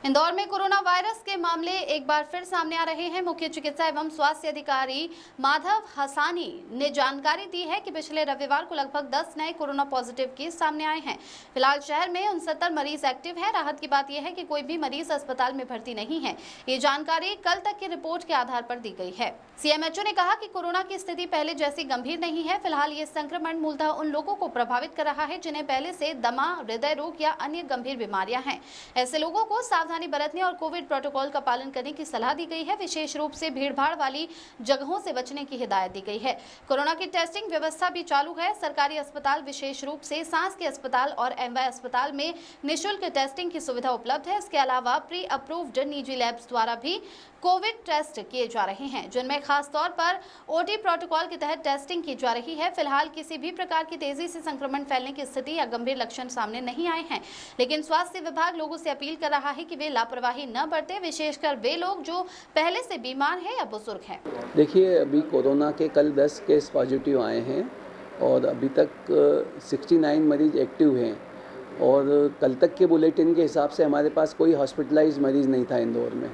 इंदौर में corona virus के मामले एक बार फिर सामने आ रहे हैं। मुख्य चिकित्सा एवं स्वास्थ्य अधिकारी माधव हसानी ने जानकारी दी है कि पिछले रविवार को लगभग 10 नए कोरोना पॉजिटिव केस सामने आए हैं। फिलहाल शहर में 69 मरीज एक्टिव हैं। राहत की बात यह है कि कोई भी मरीज अस्पताल में भर्ती नहीं है। ये जानकारी कल तक की रिपोर्ट के आधार पर दी गई है। सीएमएचओ ने कहा कि कोरोना की स्थिति पहले जैसी गंभीर नहीं है। फिलहाल ये संक्रमण मूलतः उन लोगों को प्रभावित कर रहा है जिन्हें पहले से दमा, हृदय रोग या अन्य गंभीर बीमारियां हैं। ऐसे लोगों को सावधानी बरतने और कोविड प्रोटोकॉल का पालन करने की सलाह दी गई है। विशेष रूप से भीड़भाड़ वाली जगहों से बचने की हिदायत दी गई है। कोरोना की टेस्टिंग व्यवस्था भी चालू है। सरकारी अस्पताल, विशेष रूप से सांस के अस्पताल और एमवाय अस्पताल में निःशुल्क टेस्टिंग की सुविधा उपलब्ध है। इसके अलावा प्री अप्रूव्ड निजी लैब्स द्वारा भी कोविड टेस्ट किए जा रहे हैं, जिनमें खास तौर पर ओटी प्रोटोकॉल के तहत टेस्टिंग की जा रही है। फिलहाल किसी भी प्रकार की तेजी से संक्रमण फैलने की स्थिति या गंभीर लक्षण सामने नहीं आए हैं, लेकिन स्वास्थ्य विभाग लोगों से अपील कर रहा है कि वे लापरवाही न बरतें, विशेषकर वे लोग जो पहले से बीमार हैं या बुजुर्ग हैं। देखिए, अभी कोरोना के कल 10 केस पॉजिटिव आए हैं और अभी तक 69 मरीज एक्टिव हैं और कल तक के बुलेटिन के हिसाब से हमारे पास कोई हॉस्पिटलाइज मरीज़ नहीं था इंदौर में।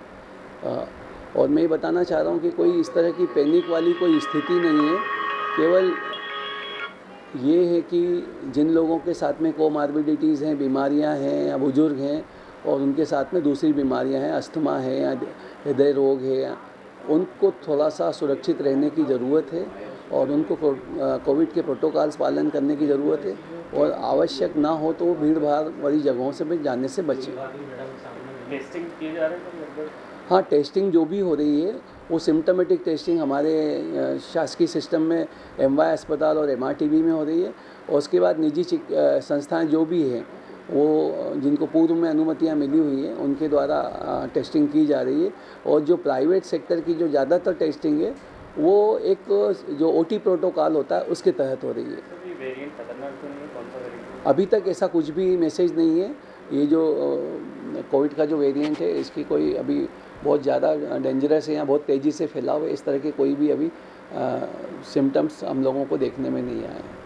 और मैं ये बताना चाह रहा हूँ कि कोई इस तरह की पैनिक वाली कोई स्थिति नहीं है। केवल ये है कि जिन लोगों के साथ में कोमार्बिडिटीज़ हैं, बीमारियाँ हैं या बुजुर्ग हैं और उनके साथ में दूसरी बीमारियाँ हैं, अस्थमा है या हृदय रोग है, उनको थोड़ा सा सुरक्षित रहने की ज़रूरत है और उनको कोविड के प्रोटोकॉल्स पालन करने की ज़रूरत है और आवश्यक ना हो तो भीड़ भाड़ वाली जगहों से भी जाने से बचें। टेस्टिंग किए जा रहे हैं? हाँ, टेस्टिंग जो भी हो रही है वो सिम्टोमेटिक टेस्टिंग हमारे शासकीय सिस्टम में एमवाय अस्पताल और एमआरटीबी में हो रही है और उसके बाद निजी संस्थाएं जो भी हैं वो जिनको पूर्व में अनुमतियां मिली हुई हैं उनके द्वारा टेस्टिंग की जा रही है और जो प्राइवेट सेक्टर की जो ज़्यादातर टेस्टिंग है वो एक जो ओटी प्रोटोकॉल होता है उसके तहत हो रही है। अभी तक ऐसा कुछ भी मैसेज नहीं है। ये जो कोविड का जो वेरिएंट है इसकी कोई अभी बहुत ज़्यादा डेंजरस है या बहुत तेज़ी से फैला हुआ है, इस तरह के कोई भी अभी सिम्टम्स हम लोगों को देखने में नहीं आए हैं।